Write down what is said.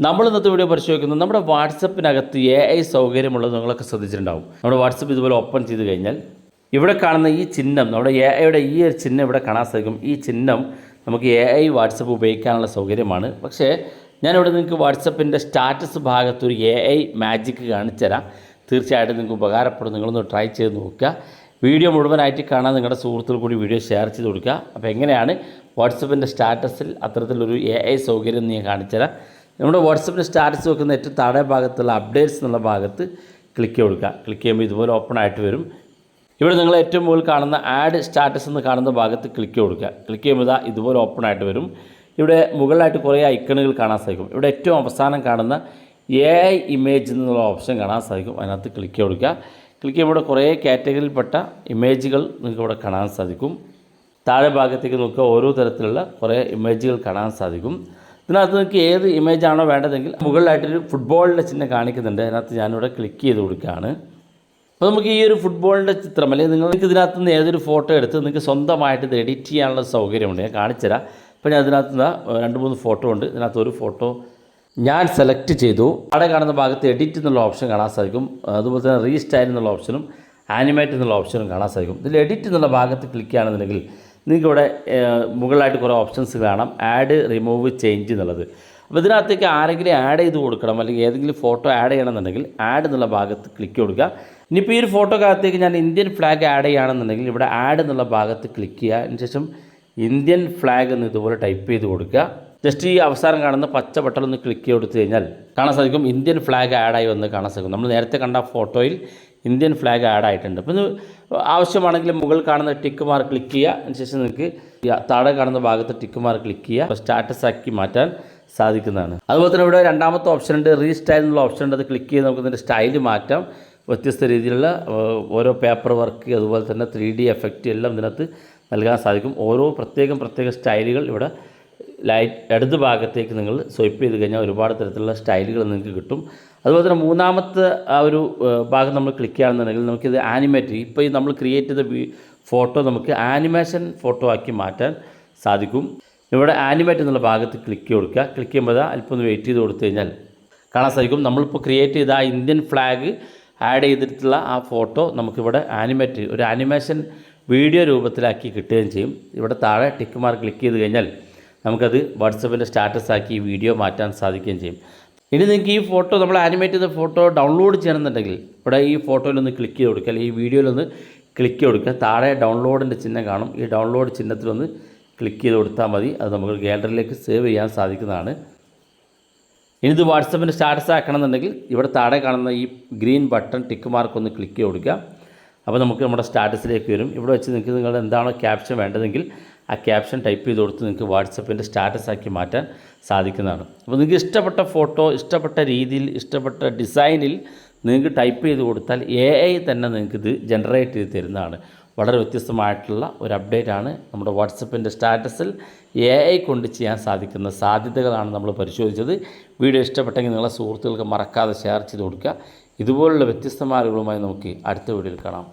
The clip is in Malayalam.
നമ്മൾ ഇന്നത്തെ വീഡിയോ പരിശോധിക്കുന്നത് നമ്മുടെ വാട്സപ്പിനകത്ത് AI സൗകര്യമുള്ളത് നിങ്ങളൊക്കെ ശ്രദ്ധിച്ചിട്ടുണ്ടാവും. നമ്മുടെ വാട്സപ്പ് ഇതുപോലെ ഓപ്പൺ ചെയ്ത് കഴിഞ്ഞാൽ ഇവിടെ കാണുന്ന ഈ ചിഹ്നം, നമ്മുടെ AIയുടെ ഈ ഒരു ചിഹ്നം ഇവിടെ കാണാൻ സാധിക്കും. ഈ ചിഹ്നം നമുക്ക് AI വാട്സപ്പ് ഉപയോഗിക്കാനുള്ള സൗകര്യമാണ്. പക്ഷേ ഞാനിവിടെ നിങ്ങൾക്ക് വാട്സപ്പിൻ്റെ സ്റ്റാറ്റസ് ഭാഗത്തൊരു AI മാജിക്ക് കാണിച്ചു തരാം. തീർച്ചയായിട്ടും നിങ്ങൾക്ക് ഉപകാരപ്പെടും. നിങ്ങളൊന്ന് ട്രൈ ചെയ്ത് നോക്കുക. വീഡിയോ മുഴുവനായിട്ട് കാണാൻ നിങ്ങളുടെ സുഹൃത്തുക്കൾ കൂടി വീഡിയോ ഷെയർ ചെയ്ത് കൊടുക്കുക. അപ്പോൾ എങ്ങനെയാണ് വാട്സപ്പിൻ്റെ സ്റ്റാറ്റസിൽ അത്തരത്തിലൊരു AI സൗകര്യം ഞാൻ കാണിച്ചു തരാം. നമ്മുടെ വാട്സപ്പിൻ്റെ സ്റ്റാറ്റസ് വെക്കുന്ന ഏറ്റവും താഴെ ഭാഗത്തുള്ള അപ്ഡേറ്റ്സ് എന്നുള്ള ഭാഗത്ത് ക്ലിക്ക് കൊടുക്കുക. ക്ലിക്ക് ചെയ്യുമ്പോൾ ഇതുപോലെ ഓപ്പൺ ആയിട്ട് വരും. ഇവിടെ നിങ്ങൾ ഏറ്റവും മുകളിൽ കാണുന്ന ആഡ് സ്റ്റാറ്റസ് എന്ന് കാണുന്ന ഭാഗത്ത് ക്ലിക്ക് കൊടുക്കുക. ക്ലിക്ക് ചെയ്യുമ്പോൾ ഇതുപോലെ ഓപ്പൺ ആയിട്ട് വരും. ഇവിടെ മുകളിലായിട്ട് കുറേ ഐക്കണുകൾ കാണാൻ സാധിക്കും. ഇവിടെ ഏറ്റവും അവസാനം കാണുന്ന AI ഇമേജ് എന്നുള്ള ഓപ്ഷൻ കാണാൻ സാധിക്കും. അതിനകത്ത് ക്ലിക്ക് കൊടുക്കുക. ക്ലിക്ക് ചെയ്യുമ്പോൾ കുറേ കാറ്റഗറിയിൽപ്പെട്ട ഇമേജുകൾ നിങ്ങൾക്ക് ഇവിടെ കാണാൻ സാധിക്കും. താഴെ ഭാഗത്തേക്ക് നോക്കുക, ഓരോ തരത്തിലുള്ള കുറേ ഇമേജുകൾ കാണാൻ സാധിക്കും. ഇതിനകത്ത് നിങ്ങൾക്ക് ഏത് ഇമേജാണോ വേണ്ടതെങ്കിൽ മുകളിലായിട്ടൊരു ഫുട്ബോളിൻ്റെ ചിഹ്നം കാണിക്കുന്നുണ്ട്. അതിനകത്ത് ഞാനിവിടെ ക്ലിക്ക് ചെയ്ത് കൊടുക്കുകയാണ്. അപ്പോൾ നമുക്ക് ഈ ഒരു ഫുട്ബോളിൻ്റെ ചിത്രം അല്ലെങ്കിൽ നിങ്ങൾക്ക് ഇതിനകത്ത് നിന്ന് ഏതൊരു ഫോട്ടോ എടുത്ത് നിങ്ങൾക്ക് സ്വന്തമായിട്ട് ഇത് എഡിറ്റ് ചെയ്യാനുള്ള സൗകര്യമുണ്ട്. ഞാൻ കാണിച്ചുതരാം. അപ്പോൾ ഞാൻ ഇതിനകത്ത് നിന്ന് 2-3 ഫോട്ടോ ഉണ്ട്. ഇതിനകത്ത് ഒരു ഫോട്ടോ ഞാൻ സെലക്ട് ചെയ്തു. അവിടെ കാണുന്ന ഭാഗത്ത് എഡിറ്റ് എന്നുള്ള ഓപ്ഷൻ കാണാൻ സാധിക്കും. അതുപോലെ തന്നെ റീസ്റ്റൈൽ എന്നുള്ള ഓപ്ഷനും ആനിമേറ്റ് എന്നുള്ള ഓപ്ഷനും കാണാൻ സാധിക്കും. ഇതിൽ എഡിറ്റ് എന്നുള്ള ഭാഗത്ത് ക്ലിക്ക് ചെയ്യുകയാണെന്നുണ്ടെങ്കിൽ നിങ്ങൾക്ക് ഇവിടെ മുകളിലായിട്ട് കുറേ ഓപ്ഷൻസ് കാണാം. ആഡ്, റിമൂവ്, ചേഞ്ച് എന്നുള്ളത്. അപ്പോൾ ഇതിനകത്തേക്ക് ആരെങ്കിലും ആഡ് ചെയ്ത് കൊടുക്കണം അല്ലെങ്കിൽ ഏതെങ്കിലും ഫോട്ടോ ആഡ് ചെയ്യണമെന്നുണ്ടെങ്കിൽ ആഡ് എന്നുള്ള ഭാഗത്ത് ക്ലിക്ക് കൊടുക്കുക. ഇനിയിപ്പോൾ ഈ ഒരു ഫോട്ടോക്കകത്തേക്ക് ഞാൻ ഇന്ത്യൻ ഫ്ലാഗ് ആഡ് ചെയ്യുകയാണെന്നുണ്ടെങ്കിൽ ഇവിടെ ആഡ് എന്നുള്ള ഭാഗത്ത് ക്ലിക്ക് ചെയ്യുക. അതിനുശേഷം ഇന്ത്യൻ ഫ്ലാഗ് എന്ന് ഇതുപോലെ ടൈപ്പ് ചെയ്ത് കൊടുക്കുക. ജസ്റ്റ് ഈ അവസാനം കാണുന്ന പച്ച ബട്ടൺ ഒന്ന് ക്ലിക്ക് കൊടുത്തു കഴിഞ്ഞാൽ കാണാൻ സാധിക്കും ഇന്ത്യൻ ഫ്ലാഗ് ആഡായി വന്ന് കാണാൻ സാധിക്കും. നമ്മൾ നേരത്തെ കണ്ട ഫോട്ടോയിൽ ഇന്ത്യൻ ഫ്ലാഗ് ആഡ് ആയിട്ടുണ്ട്. അപ്പോൾ ഇത് ആവശ്യമാണെങ്കിൽ മുകളിൽ കാണുന്ന ടിക്ക് മാർക്ക് ക്ലിക്ക് ചെയ്യുക. അതിനുശേഷം നിങ്ങൾക്ക് താഴെ കാണുന്ന ഭാഗത്ത് ടിക്ക് മാർക്ക് ക്ലിക്ക് ചെയ്യുക. സ്റ്റാറ്റസ് ആക്കി മാറ്റാൻ സാധിക്കുന്നതാണ്. അതുപോലെ തന്നെ ഇവിടെ രണ്ടാമത്തെ ഓപ്ഷൻ ഉണ്ട്, റീസ്റ്റൈൽ എന്നുള്ള ഓപ്ഷൻ ഉണ്ട്. അത് ക്ലിക്ക് ചെയ്ത് നമുക്ക് ഇതിൻ്റെ സ്റ്റൈൽ മാറ്റാം. വ്യത്യസ്ത രീതിയിലുള്ള ഓരോ പേപ്പർ വർക്ക്, അതുപോലെ തന്നെ 3D എഫക്റ്റ് എല്ലാം ഇതിനകത്ത് നൽകാൻ സാധിക്കും. ഓരോ പ്രത്യേക സ്റ്റൈലുകൾ ഇവിടെ ഇടത് ഭാഗത്തേക്ക് നിങ്ങൾ സ്വൈപ്പ് ചെയ്ത് കഴിഞ്ഞാൽ ഒരുപാട് തരത്തിലുള്ള സ്റ്റൈലുകൾ നിങ്ങൾക്ക് കിട്ടും. അതുപോലെ തന്നെ മൂന്നാമത്തെ ആ ഒരു ഭാഗം നമ്മൾ ക്ലിക്ക് ചെയ്യുകയാണെന്നുണ്ടെങ്കിൽ നമുക്കിത് ആനിമേറ്റ്, ഇപ്പോൾ ഈ നമ്മൾ ക്രിയേറ്റ് ചെയ്ത ഫോട്ടോ നമുക്ക് ആനിമേഷൻ ഫോട്ടോ ആക്കി മാറ്റാൻ സാധിക്കും. ഇവിടെ ആനിമേറ്റ് എന്നുള്ള ഭാഗത്ത് ക്ലിക്ക് കൊടുക്കുക. ക്ലിക്ക് ചെയ്യുമ്പോൾ അല്പം ഒന്ന് വെയിറ്റ് ചെയ്ത് കൊടുത്തു കഴിഞ്ഞാൽ കാണാൻ സാധിക്കും നമ്മളിപ്പോൾ ക്രിയേറ്റ് ചെയ്ത ആ ഇന്ത്യൻ ഫ്ലാഗ് ആഡ് ചെയ്തിട്ടുള്ള ആ ഫോട്ടോ നമുക്കിവിടെ ആനിമേറ്റ്, ഒരു ആനിമേഷൻ വീഡിയോ രൂപത്തിലാക്കി കിട്ടുകയും ചെയ്യും. ഇവിടെ താഴെ ടിക്ക് മാർക്ക് ക്ലിക്ക് ചെയ്ത് കഴിഞ്ഞാൽ നമുക്കത് വാട്സപ്പിൻ്റെ സ്റ്റാറ്റസ് ആക്കി ഈ വീഡിയോ മാറ്റാൻ സാധിക്കുകയും ചെയ്യും. ഇനി നിങ്ങൾക്ക് ഈ ഫോട്ടോ, നമ്മൾ ആനിമേറ്റ് ചെയ്ത ഫോട്ടോ ഡൗൺലോഡ് ചെയ്യണമെന്നുണ്ടെങ്കിൽ ഇവിടെ ഈ ഫോട്ടോയിലൊന്ന് ക്ലിക്ക് ചെയ്ത് കൊടുക്കുക, അല്ലെങ്കിൽ ഈ വീഡിയോയിലൊന്ന് ക്ലിക്ക് ചെയ്ത് കൊടുക്കുക. താഴെ ഡൗൺലോഡിൻ്റെ ചിഹ്നം കാണും. ഈ ഡൗൺലോഡ് ചിഹ്നത്തിലൊന്ന് ക്ലിക്ക് ചെയ്ത് കൊടുത്താൽ മതി. അത് നമുക്ക് ഗാലറിയിലേക്ക് സേവ് ചെയ്യാൻ സാധിക്കുന്നതാണ്. ഇനി ഇത് വാട്സപ്പിൻ്റെ സ്റ്റാറ്റസ് ആക്കണമെന്നുണ്ടെങ്കിൽ ഇവിടെ താഴെ കാണുന്ന ഈ ഗ്രീൻ ബട്ടൺ ടിക്ക് മാർക്ക് ഒന്ന് ക്ലിക്ക് ചെയ്ത് കൊടുക്കുക. അപ്പോൾ നമുക്ക് നമ്മുടെ സ്റ്റാറ്റസിലേക്ക് വരും. ഇവിടെ വെച്ച് നിങ്ങൾക്ക് നിങ്ങളുടെ എന്താണോ ക്യാപ്ഷൻ വേണ്ടതെങ്കിൽ ആ ക്യാപ്ഷൻ ടൈപ്പ് ചെയ്ത് കൊടുത്ത് നിങ്ങൾക്ക് വാട്സപ്പിൻ്റെ സ്റ്റാറ്റസ് ആക്കി മാറ്റാൻ സാധിക്കുന്നതാണ്. അപ്പോൾ നിങ്ങൾക്ക് ഇഷ്ടപ്പെട്ട ഫോട്ടോ, ഇഷ്ടപ്പെട്ട രീതിയിൽ, ഇഷ്ടപ്പെട്ട ഡിസൈനിൽ നിങ്ങൾക്ക് ടൈപ്പ് ചെയ്ത് കൊടുത്താൽ AI തന്നെ നിങ്ങൾക്കിത് ജനറേറ്റ് ചെയ്ത് തരുന്നതാണ്. വളരെ വ്യത്യസ്തമായിട്ടുള്ള ഒരു അപ്ഡേറ്റ് ആണ്. നമ്മുടെ വാട്സപ്പിൻ്റെ സ്റ്റാറ്റസിൽ AI കൊണ്ട് ചെയ്യാൻ സാധിക്കുന്ന സാധ്യതകളാണ് നമ്മൾ പരിശോധിച്ചത്. വീഡിയോ ഇഷ്ടപ്പെട്ടെങ്കിൽ നിങ്ങളെ സുഹൃത്തുക്കൾക്ക് മറക്കാതെ ഷെയർ ചെയ്ത് കൊടുക്കുക. ഇതുപോലുള്ള വ്യത്യസ്തമായ അറിവുകളുമായി നമുക്ക് അടുത്ത വീഡിയോയിൽ കാണാം.